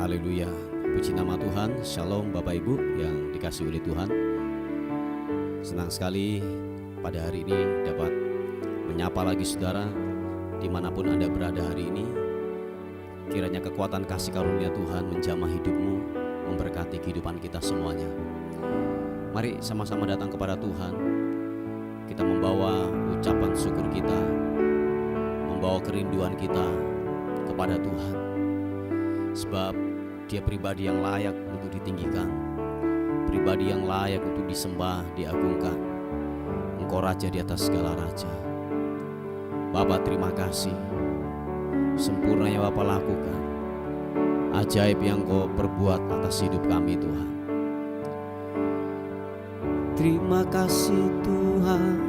Haleluya, puji nama Tuhan. Shalom Bapak Ibu yang dikasihi oleh Tuhan. Senang sekali pada hari ini dapat menyapa lagi saudara dimanapun Anda berada hari ini. Kiranya kekuatan kasih karunia Tuhan menjamah hidupmu, memberkati kehidupan kita semuanya. Mari sama-sama datang kepada Tuhan. Kita membawa ucapan syukur kita, membawa kerinduan kita kepada Tuhan. Sebab Dia pribadi yang layak untuk ditinggikan, pribadi yang layak untuk disembah, diagungkan. Engkau Raja di atas segala raja. Bapa, terima kasih. Sempurna yang Bapa lakukan, ajaib yang Kau perbuat atas hidup kami Tuhan. Terima kasih Tuhan.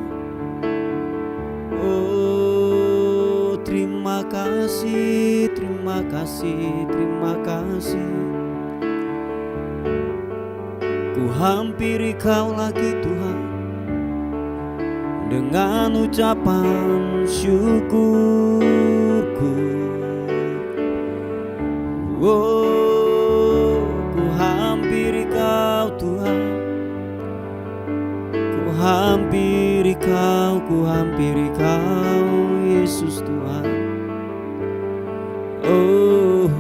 Oh, terima kasih, terima kasih, terima kasih. Ku hampiri Kau lagi Tuhan dengan ucapan syukurku. Oh, ku hampiri Kau Tuhan, ku hampiri Kau, ku hampiri Kau Yesus Tuhan. Oh,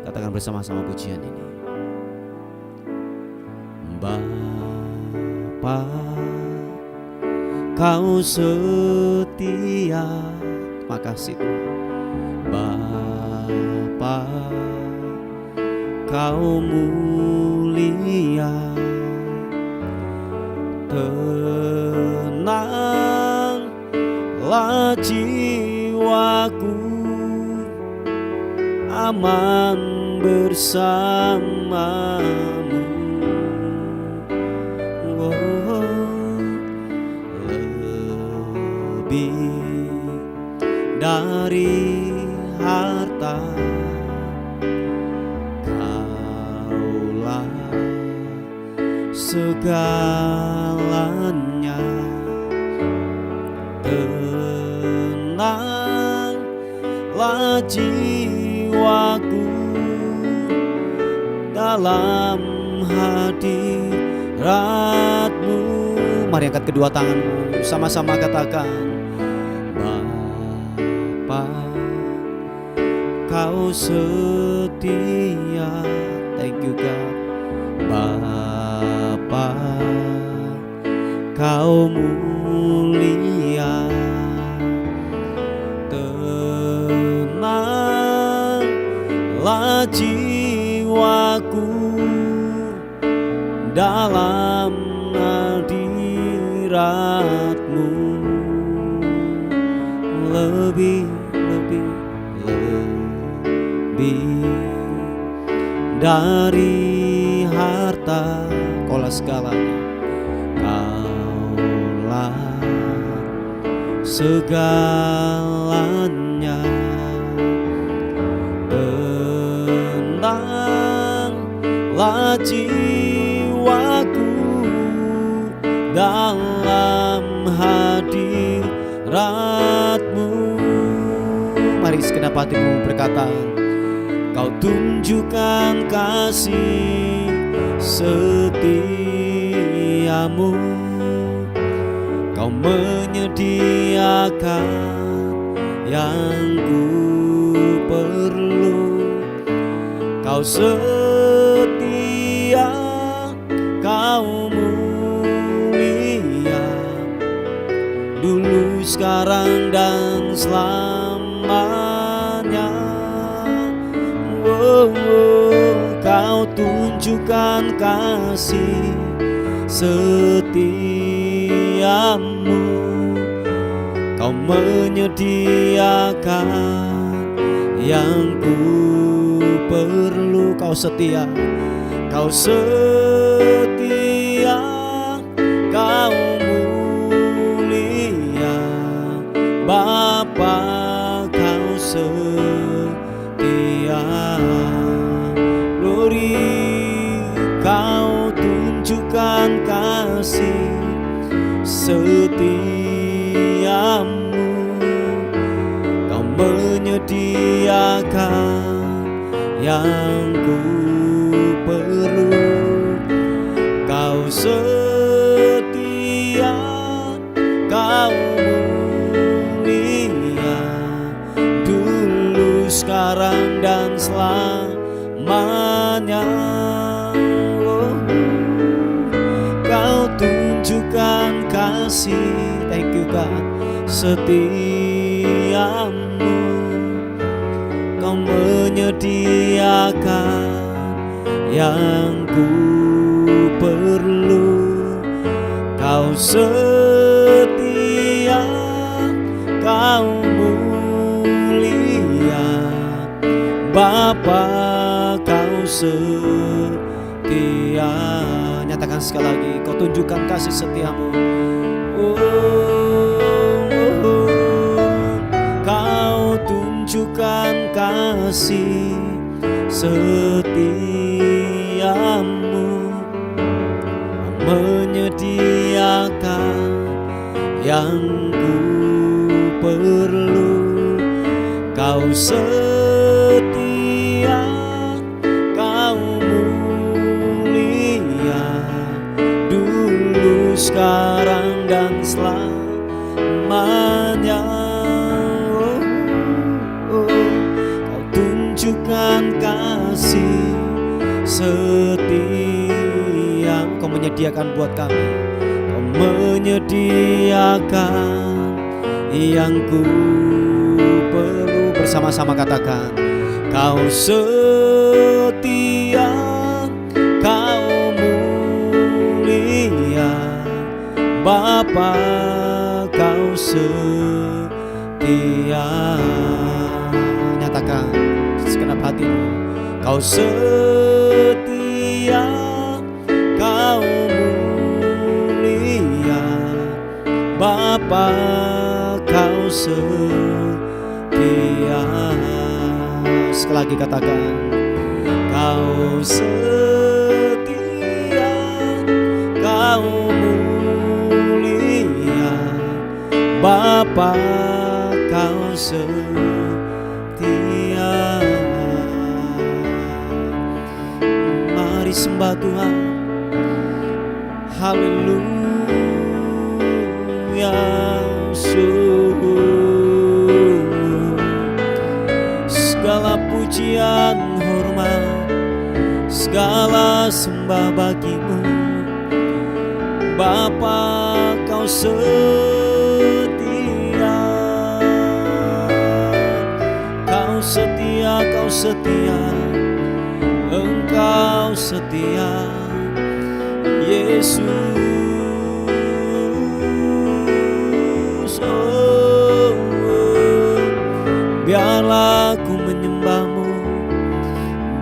katakan bersama-sama pujian ini. Bapa, Kau setia. Terima kasih Tuhan. Bapa, Kau mulia. Tenanglah jiwaku, aman bersamamu. Oh, lebih dari harta, Kaulah segalanya. Tenanglah jiwaku dalam hadirat-Mu. Mari angkat kedua tanganmu, sama-sama katakan. Bapa, Kau setia. Thank you God. Bapa, Kau mulia. Tenanglah jiwaku dalam hadirat-Mu. Lebih dari harta, Kaulah segalanya. Kaulah segalanya. Tenanglah jiwaku dalam hadirat-Mu. Mari segenap hatimu berkata, Kau tunjukkan kasih setiamu. Kau menyediakan yang ku perlu. Kau setia, Kau mulia, dulu, sekarang, dan selamanya. Oh, Kau tunjukkan kasih setiamu. Kau menyediakan yang ku perlu. Kau setia, Kau setia, Kau mulia. Bapa, Kau setia. Glory, Kau tunjukkan kasih setiamu. Kau menyediakan yang ku perlu. Kau setia, Kau mulia, dulu, sekarang, dan selamanya. Kau tunjukkan kasih, thank you God, setiamu. Kau menyediakan yang ku perlu. Kau setia, Kau mulia, Bapa, Kau setia. Nyatakan sekali lagi, Kau tunjukkan kasih setiamu. Kau tunjukkan kasih setiamu, menyediakan yang ku perlu. Kau setia, Kau mulia, dulu, sekarang, dan selamanya. Kau tunjukkan kasih setia. Kau menyediakan buat kami, Kau menyediakan yang ku perlu. Bersama-sama katakan, Kau setia, Kau mulia, Bapa, Kau setia. Nyatakan segenap hatimu, Kau setia, Kau mulia, Bapa, Kau setia. Sekali lagi katakan, Kau setia, Kau mulia, Bapa, Kau setia. Mari sembah Tuhan. Haleluya. Segala pujian, hormat, segala sembah bagimu, Bapa, Kau setia. Kau setia, Kau setia, Engkau setia, Yesus. Biarlah ku menyembah-Mu,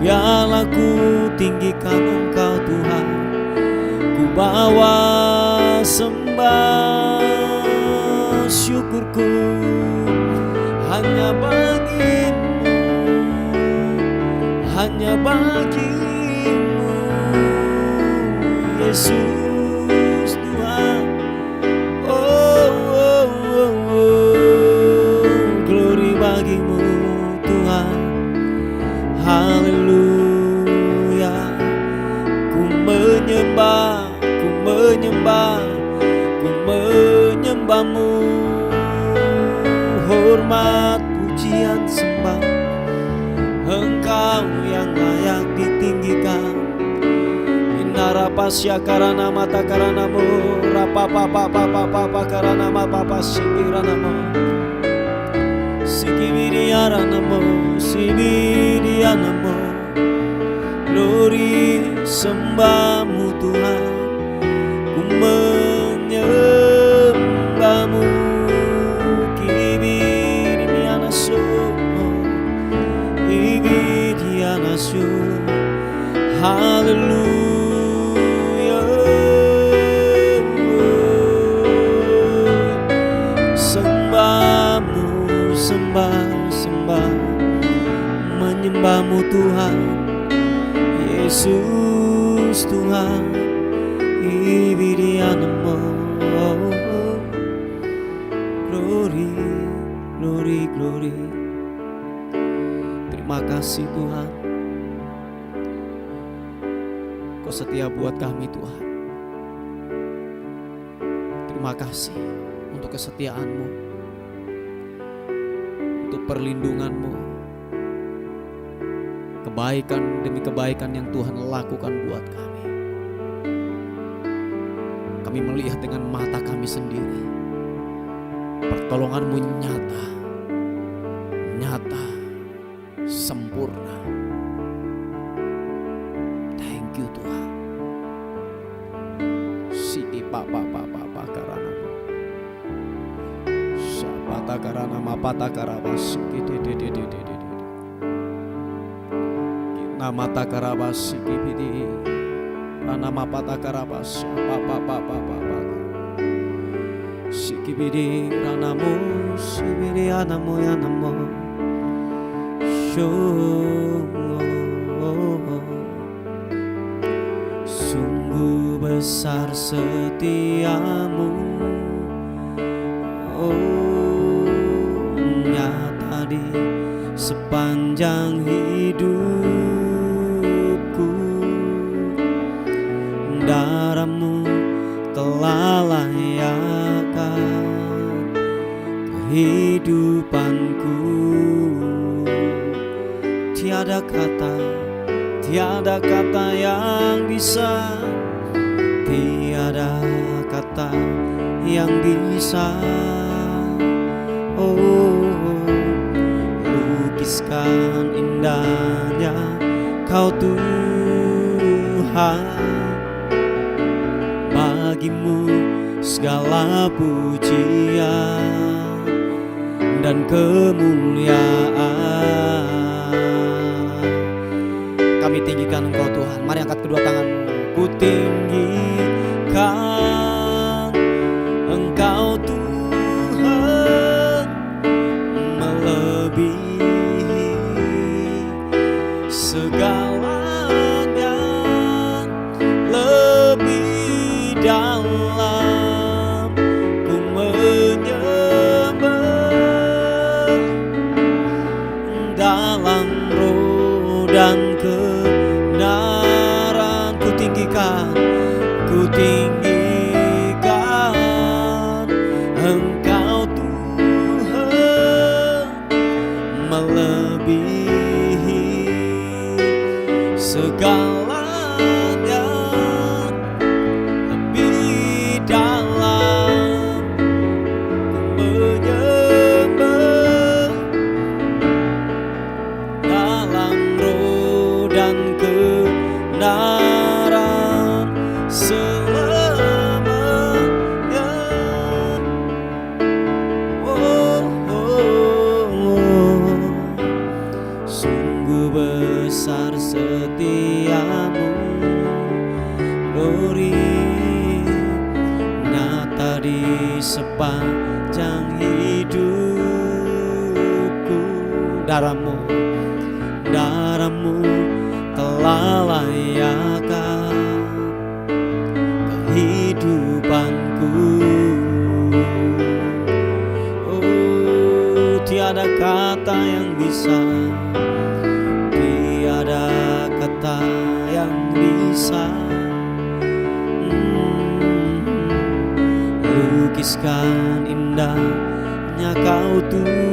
biarlah ku tinggikan Engkau Tuhan. Ku bawa sembah syukurku hanya bagi-Mu, hanya bagi-Mu, Yesus Tuhan. Glory bagi-Mu Tuhan. Haleluya. Ku menyembah, ku menyembah, ku menyembah-Mu. Hormat, pujian, sembah, Engkau yang layak ditinggikan. Inarapasya karana mata karana mo, rapa papa papa papa karana papa sikirana mo, sikibiriana mo, sibiriana mo. Glory sembah-Mu Tuhan, ku menyembah-Mu. Kibiriana so, ibiriana so. Haleluya. Sembah-Mu, sembah, sembah, menyembah-Mu Tuhan, Yesus Tuhan. Ibirianamo, glory, glory, glory. Terima kasih Tuhan, Kau setia buat kami Tuhan. Terima kasih untuk kesetiaan-Mu, untuk perlindungan-Mu, kebaikan demi kebaikan yang Tuhan lakukan buat kami. Kami melihat dengan mata kami sendiri, pertolongan-Mu nyata, sempurna. Thank you Tuhan. Siki papa karana sapata karana mapata karabas de namata karabas kibidi rana mapata karabas papa sikibidi ranamo sibidi anamo yanamo sungguh besar setiamu, oh nyata di sepanjang hidupku. Darah-Mu telah layakkan kehidupanku. Tiada kata yang bisa, tiada kata yang bisa, oh lukiskan indahnya Kau Tuhan. Bagi-Mu segala pujian dan kemuliaan. Kami tinggikan Engkau Tuhan. Mari angkat kedua tangan-Mu. Ku tinggikan Engkau Tuhan, melebihi segalanya, lebih dalam ku menyembah dalam roh dan kebenaran. Ku tinggikan Engkau Tuhan, melebihi segalanya, lebih dalam ku menyembah dalam roh dan kebenaran selamanya. Sungguh besar setiamu, glory nyata di sepanjang hidupku. Darah-Mu telah layakkan kehidupanku. Oh tiada kata yang bisa, tiada kata yang bisa lukiskan indahnya Kau Tuhan.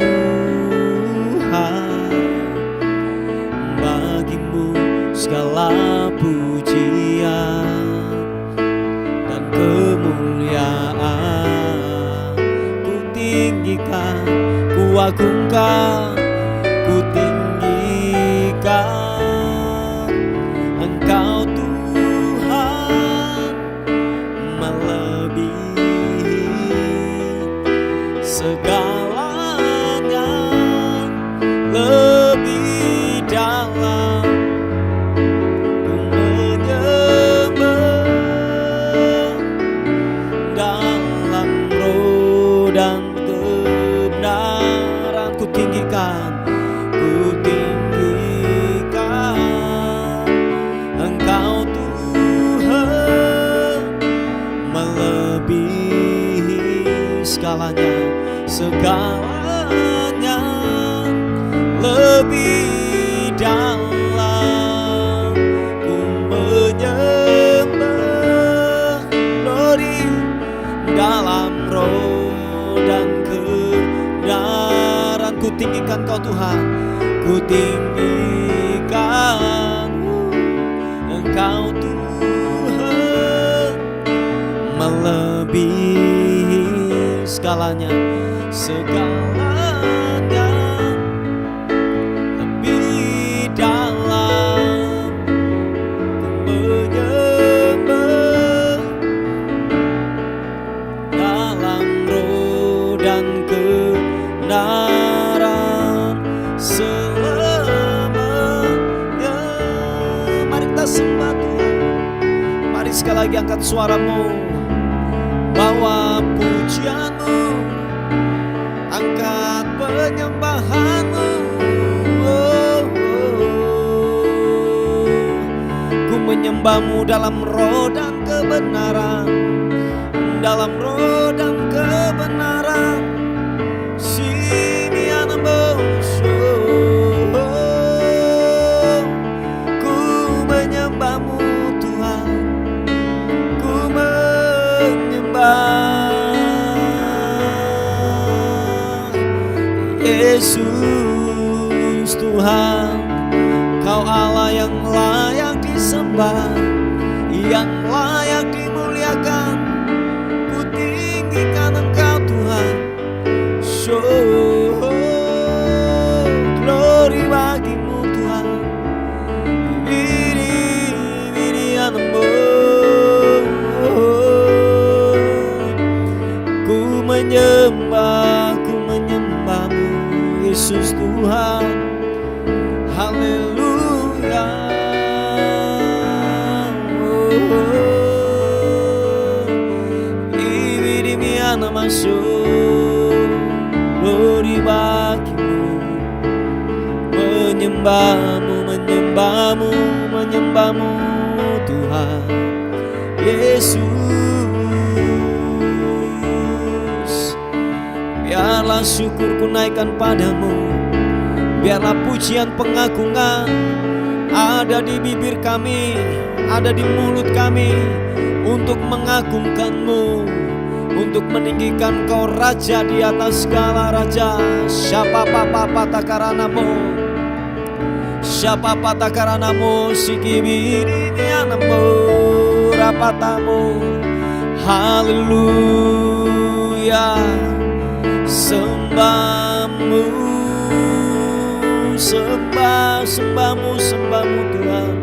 Bagi-Mu segala pujian dan kemuliaan. Ku tinggikan, ku agungkan, ku tinggikan Engkau Tuhan, melebihi segalanya, lebih dalam ku menyembah dalam roh dan kebenaran. Ku tinggikan Engkau Tuhan, melebihi segalanya, lebih tinggikan Kau Tuhan, ku tinggikan Engkau Tuhan, melebihi segalanya, segalanya, lebih dalam ku menyembah dalam roh dan kebenaran selamanya. Mari kita sembah Tuhan. Mari sekali lagi angkat suaramu, bawa pujianmu, angkat penyembahanmu. Ku menyembahmu dalam roh dan kebenaran, dalam roh dan kebenaran. Ku menyembahmu Tuhan, ku menyembah Yesus Tuhan. Kau Allah yang layak disembah, yang layak dimuliakan. Ku tinggikan Engkau Tuhan. Glory bagimu Tuhan. Ku menyembahmu Yesus Tuhan. Haleluya. Ibirimiana masuk. Glory bagimu, menyembahmu, menyembahmu, menyembahmu Tuhan Yesus. Biarlah syukurku naikkan padamu, biarlah pujian pengagungan ada di bibir kami, ada di mulut kami, untuk mengagungkanmu, untuk meninggikan Kau Raja di atas segala raja. Siapa papa takaranamu, siapa takaranamu, sikibirimianamu, rapatamu. Haleluya, sembahmu, sembahmu Tuhan.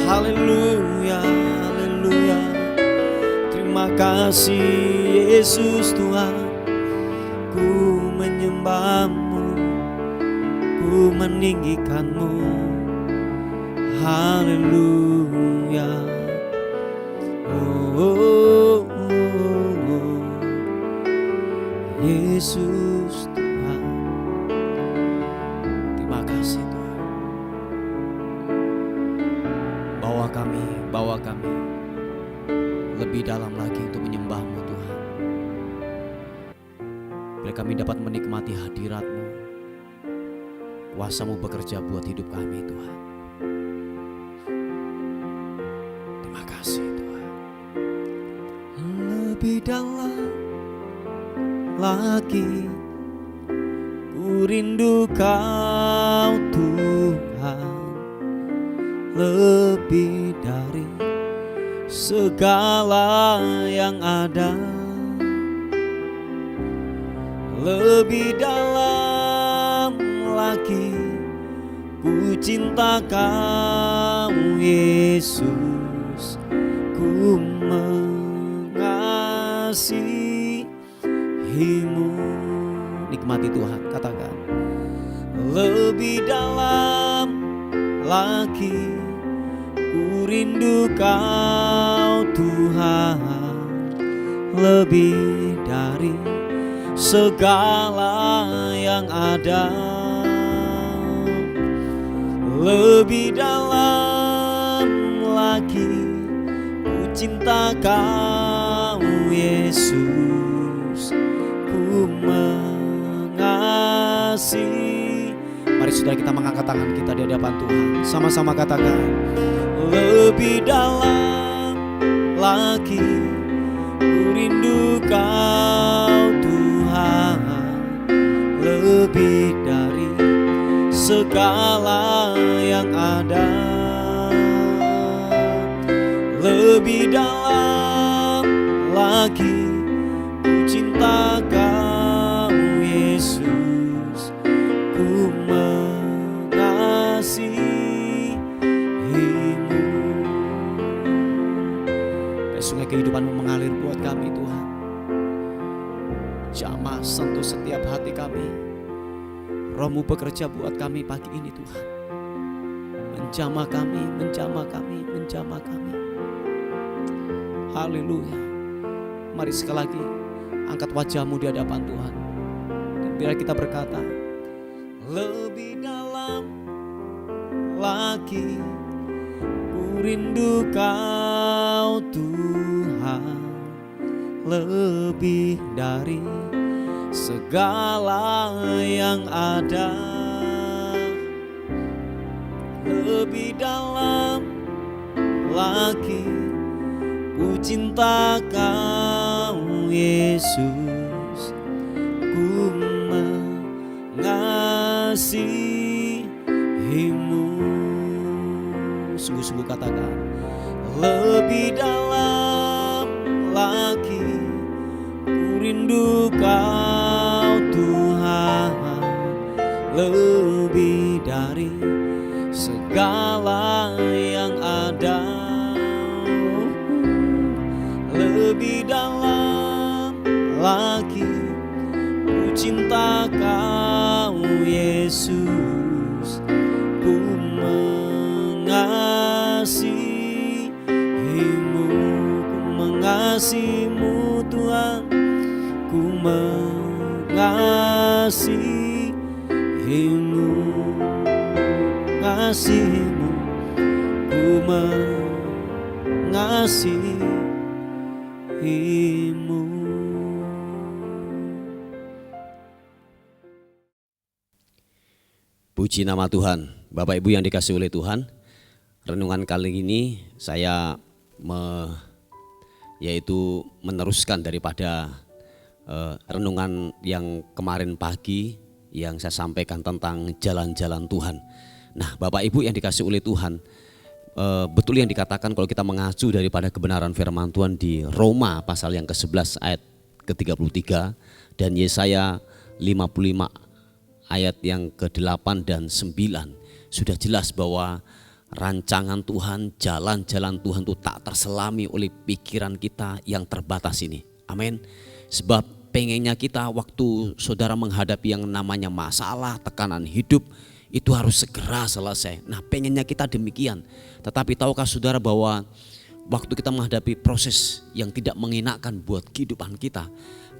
Haleluya, haleluya. Terima kasih Yesus Tuhan. Ku menyembahmu, ku meninggikanmu. Haleluya. Yesus Tuhan. Terima kasih Tuhan. Bawa kami lebih dalam lagi untuk menyembah-Mu Tuhan. Biar kami dapat menikmati hadirat-Mu, kuasa-Mu bekerja buat hidup kami Tuhan. Terima kasih Tuhan. Lebih dalam lagi ku rindu Kau Tuhan, lebih dari segala yang ada, lebih dalam lagi ku cinta Kau Yesus, ku mengasihimu. Nikmati Tuhan, katakan lebih dalam lagi ku rindu Kau Tuhan, lebih dari segala yang ada, lebih dalam lagi ku cinta Kau Yesus, ku mengasihi. Mari saudara kita mengangkat tangan kita di hadapan Tuhan, sama-sama katakan lebih dalam lagi lagi. Ku rindu Kau Tuhan, lebih dari segala yang ada. Lebih dalam lagi ku cinta Kau Yesus, ku mengasihi-Mu. Sungai kehidupan-Mu mengalir buat kami Tuhan. Jamah sentuh setiap hati kami. Roh-Mu bekerja buat kami pagi ini Tuhan. Menjamah kami, menjamah kami, menjamah kami. Haleluya. Mari sekali lagi angkat wajah-Mu di hadapan Tuhan. Dan biar kita berkata, lebih dalam lagi ku rindu Kau Tuhan, lebih dari segala yang ada. Lebih dalam lagi ku cinta Kau Yesus, ku mengasihi-Mu. Sungguh-sungguh katakan, lebih dalam lagi ku rindu Kau Tuhan, lebih dari segala yang ada. Lebih dalam lagi ku cinta Kau Yesus, ku mengasihi-Mu. Ku mengasihi-Mu Tuhan, ku mengasihi-Mu. Mengasihi-Mu, ku mengasihi-Mu. Puji nama Tuhan. Bapak Ibu yang dikasihi oleh Tuhan, renungan kali ini saya yaitu meneruskan daripada renungan yang kemarin pagi yang saya sampaikan tentang jalan-jalan Tuhan. Nah, Bapak Ibu yang dikasihi oleh Tuhan, betul yang dikatakan kalau kita mengacu daripada kebenaran firman Tuhan di Roma pasal yang ke-11 ayat ke-33 dan Yesaya 55 ayat yang ke-8 dan 9, sudah jelas bahwa rancangan Tuhan, jalan-jalan Tuhan itu tak terselami oleh pikiran kita yang terbatas ini. Amin. Sebab pengennya kita waktu saudara menghadapi yang namanya masalah, tekanan hidup, itu harus segera selesai. Nah, pengennya kita demikian. Tetapi tahukah saudara bahwa waktu kita menghadapi proses yang tidak mengenakan buat kehidupan kita,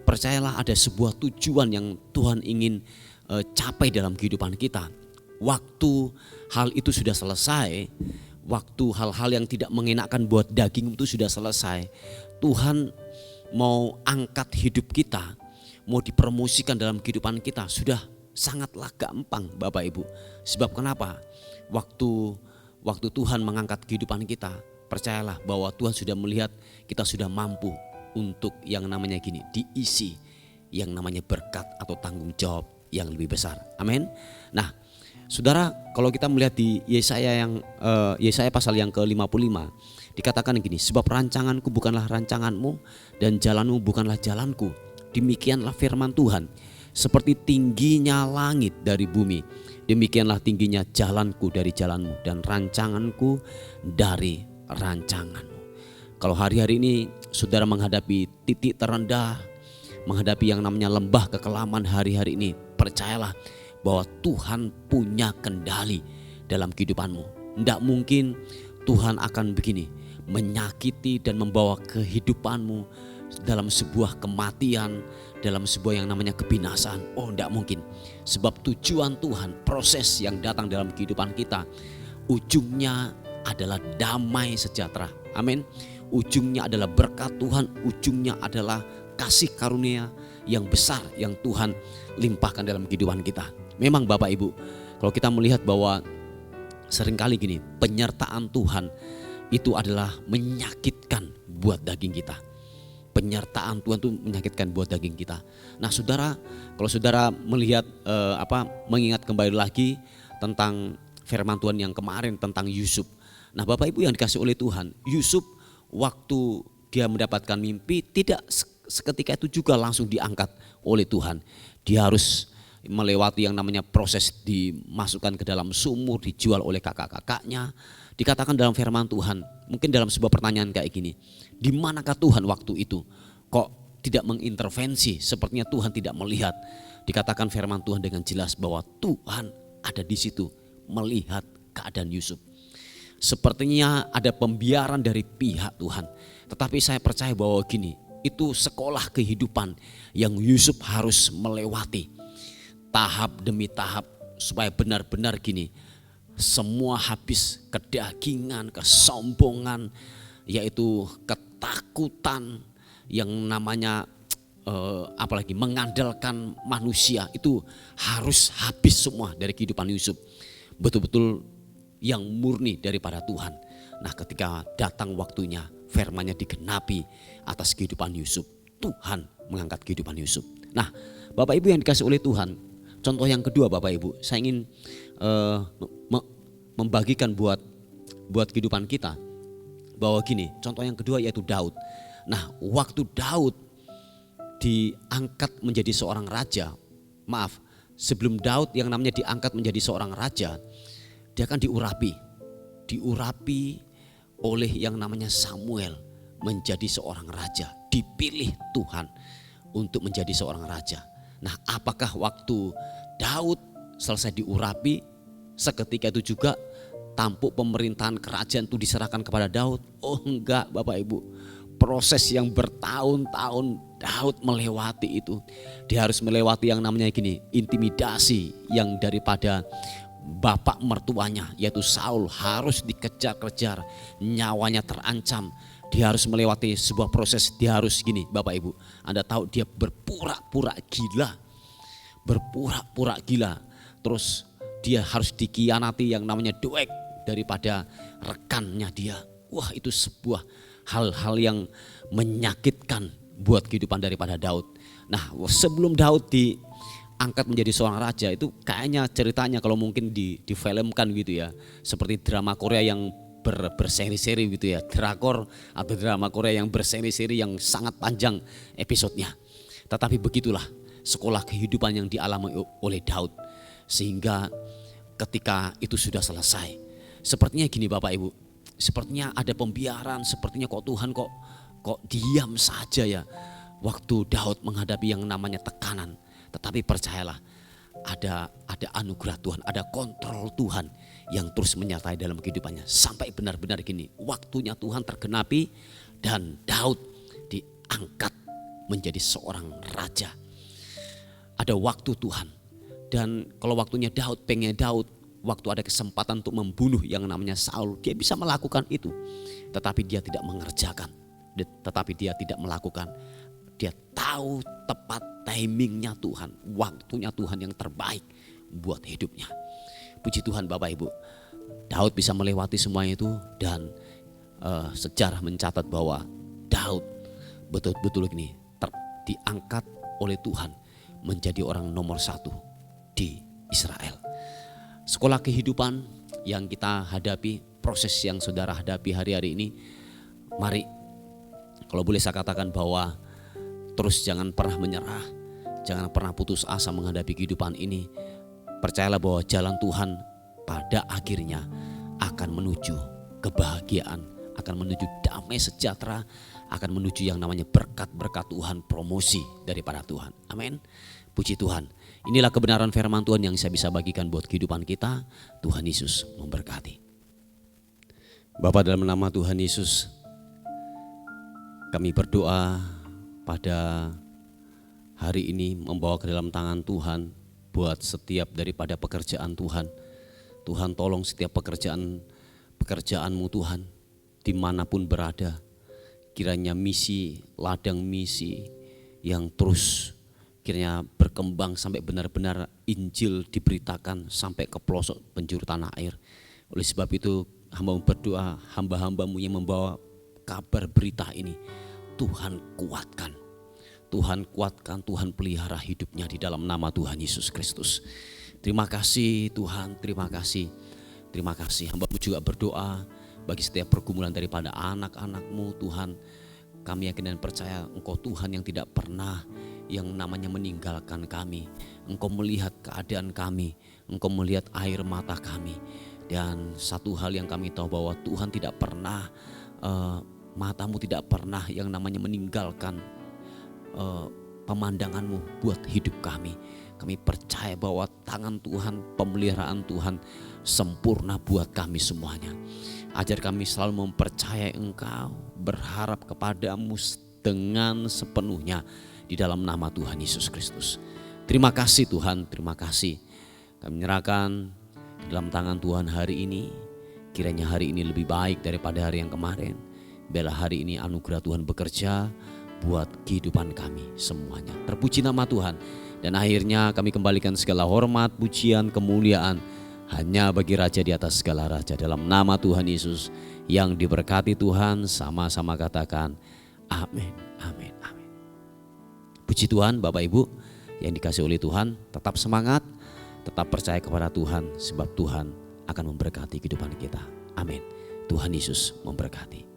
percayalah ada sebuah tujuan yang Tuhan ingin capai dalam kehidupan kita. Waktu hal itu sudah selesai, waktu hal-hal yang tidak mengenakan buat daging itu sudah selesai, Tuhan mau angkat hidup kita, mau dipromosikan dalam kehidupan kita, sudah sangatlah gampang Bapak Ibu. Sebab kenapa? Waktu Tuhan mengangkat kehidupan kita, percayalah bahwa Tuhan sudah melihat kita sudah mampu untuk yang namanya gini, diisi yang namanya berkat atau tanggung jawab yang lebih besar. Amin. Nah, saudara, kalau kita melihat di Yesaya pasal yang ke-55, dikatakan gini, sebab rancanganku bukanlah rancanganmu dan jalanmu bukanlah jalanku. Demikianlah firman Tuhan, seperti tingginya langit dari bumi, demikianlah tingginya jalanku dari jalanmu dan rancanganku dari rancanganmu. Kalau hari-hari ini saudara menghadapi titik terendah, menghadapi yang namanya lembah kekelaman hari-hari ini, percayalah bahwa Tuhan punya kendali dalam kehidupanmu. Tidak mungkin Tuhan akan begini, menyakiti dan membawa kehidupanmu dalam sebuah kematian, dalam sebuah yang namanya kebinasaan. Oh, tidak mungkin. Sebab tujuan Tuhan, proses yang datang dalam kehidupan kita, ujungnya adalah damai sejahtera. Amin. Ujungnya adalah berkat Tuhan, ujungnya adalah kasih karunia yang besar yang Tuhan limpahkan dalam kehidupan kita. Memang Bapak Ibu, kalau kita melihat bahwa seringkali gini, penyertaan Tuhan itu adalah menyakitkan buat daging kita. Penyertaan Tuhan itu menyakitkan buat daging kita. Nah saudara, kalau saudara melihat mengingat kembali lagi tentang firman Tuhan yang kemarin tentang Yusuf. Nah Bapak Ibu yang dikasih oleh Tuhan, Yusuf waktu dia mendapatkan mimpi tidak seketika itu juga langsung diangkat oleh Tuhan. Dia harus melewati yang namanya proses dimasukkan ke dalam sumur, dijual oleh kakak-kakaknya. Dikatakan dalam firman Tuhan, mungkin dalam sebuah pertanyaan kayak gini, di manakah Tuhan waktu itu? Kok tidak mengintervensi? Sepertinya Tuhan tidak melihat. Dikatakan firman Tuhan dengan jelas bahwa Tuhan ada di situ melihat keadaan Yusuf. Sepertinya ada pembiaran dari pihak Tuhan. Tetapi saya percaya bahwa gini, itu sekolah kehidupan yang Yusuf harus melewati. Tahap demi tahap supaya benar-benar gini, semua habis kedagingan, kesombongan, yaitu ketakutan yang namanya apalagi mengandalkan manusia, itu harus habis semua dari kehidupan Yusuf. Betul-betul yang murni daripada Tuhan. Nah ketika datang waktunya firman-Nya digenapi atas kehidupan Yusuf, Tuhan mengangkat kehidupan Yusuf. Nah Bapak Ibu yang dikasih oleh Tuhan, contoh yang kedua Bapak Ibu, saya ingin membagikan buat kehidupan kita bahwa gini, contoh yang kedua yaitu Daud. Nah waktu Daud diangkat menjadi seorang raja, sebelum Daud yang namanya diangkat menjadi seorang raja, dia akan diurapi oleh yang namanya Samuel menjadi seorang raja, dipilih Tuhan untuk menjadi seorang raja. Nah apakah waktu Daud selesai diurapi, seketika itu juga tampuk pemerintahan kerajaan itu diserahkan kepada Daud? Oh enggak Bapak Ibu, proses yang bertahun-tahun Daud melewati itu. Dia harus melewati yang namanya gini, intimidasi yang daripada bapak mertuanya yaitu Saul harus dikejar-kejar, nyawanya terancam. Dia harus melewati sebuah proses, dia harus gini Bapak Ibu, Anda tahu dia berpura-pura gila, terus dia harus dikhianati yang namanya Doeg daripada rekannya dia. Wah itu sebuah hal-hal yang menyakitkan buat kehidupan daripada Daud. Nah sebelum Daud diangkat menjadi seorang raja, itu kayaknya ceritanya kalau mungkin difilmkan gitu ya, seperti drama Korea yang berseri-seri gitu ya, drakor atau drama Korea yang berseri-seri yang sangat panjang episodenya. Tetapi begitulah sekolah kehidupan yang dialami oleh Daud, sehingga ketika itu sudah selesai, sepertinya gini Bapak Ibu, sepertinya ada pembiaran, sepertinya kok Tuhan kok diam saja ya waktu Daud menghadapi yang namanya tekanan. Tetapi percayalah, ada anugerah Tuhan, ada kontrol Tuhan yang terus menyertai dalam kehidupannya sampai benar-benar gini, waktunya Tuhan tergenapi dan Daud diangkat menjadi seorang raja. Ada waktu Tuhan, dan kalau waktunya Daud, waktu ada kesempatan untuk membunuh yang namanya Saul, dia bisa melakukan itu, tetapi dia tidak mengerjakan, tetapi dia tidak melakukan. Dia tahu tepat timingnya Tuhan, waktunya Tuhan yang terbaik buat hidupnya. Puji Tuhan Bapak Ibu, Daud bisa melewati semua itu, dan sejarah mencatat bahwa Daud betul-betul ini diangkat oleh Tuhan menjadi orang nomor 1 di Israel. Sekolah kehidupan yang kita hadapi, proses yang saudara hadapi hari-hari ini, mari kalau boleh saya katakan bahwa terus jangan pernah menyerah, jangan pernah putus asa menghadapi kehidupan ini. Percayalah bahwa jalan Tuhan pada akhirnya akan menuju kebahagiaan, akan menuju damai sejahtera, akan menuju yang namanya berkat-berkat Tuhan, promosi daripada Tuhan. Amin. Puji Tuhan. Inilah kebenaran firman Tuhan yang saya bisa bagikan buat kehidupan kita. Tuhan Yesus memberkati. Bapa, dalam nama Tuhan Yesus, kami berdoa pada hari ini membawa ke dalam tangan Tuhan buat setiap daripada pekerjaan Tuhan. Tuhan tolong setiap pekerjaanmu Tuhan, dimanapun berada, kiranya misi, ladang misi yang terus kiranya berkembang sampai benar-benar Injil diberitakan sampai ke pelosok penjuru tanah air. Oleh sebab itu hamba berdoa, hamba-hambamu yang membawa kabar berita ini. Tuhan kuatkan, Tuhan kuatkan, Tuhan pelihara hidupnya di dalam nama Tuhan Yesus Kristus. Terima kasih Tuhan, terima kasih. Terima kasih. Hamba-Mu juga berdoa bagi setiap pergumulan daripada anak-anak-Mu Tuhan. Kami yakin dan percaya Engkau Tuhan yang tidak pernah yang namanya meninggalkan kami. Engkau melihat keadaan kami, Engkau melihat air mata kami. Dan satu hal yang kami tahu bahwa Tuhan tidak pernah, mata-Mu tidak pernah yang namanya meninggalkan pemandangan-Mu buat hidup kami. Kami percaya bahwa tangan Tuhan, pemeliharaan Tuhan sempurna buat kami semuanya. Ajar kami selalu mempercayai Engkau, berharap kepadamu dengan sepenuhnya di dalam nama Tuhan Yesus Kristus. Terima kasih Tuhan, terima kasih. Kami menyerahkan dalam tangan Tuhan hari ini. Kiranya hari ini lebih baik daripada hari yang kemarin. Biarlah hari ini anugerah Tuhan bekerja buat kehidupan kami semuanya. Terpuji nama Tuhan. Dan akhirnya kami kembalikan segala hormat, pujian, kemuliaan hanya bagi Raja di atas segala raja. Dalam nama Tuhan Yesus yang diberkati Tuhan, sama-sama katakan amin, amin, amin. Puji Tuhan Bapak Ibu yang dikasihi oleh Tuhan, tetap semangat, tetap percaya kepada Tuhan sebab Tuhan akan memberkati kehidupan kita. Amin. Tuhan Yesus memberkati.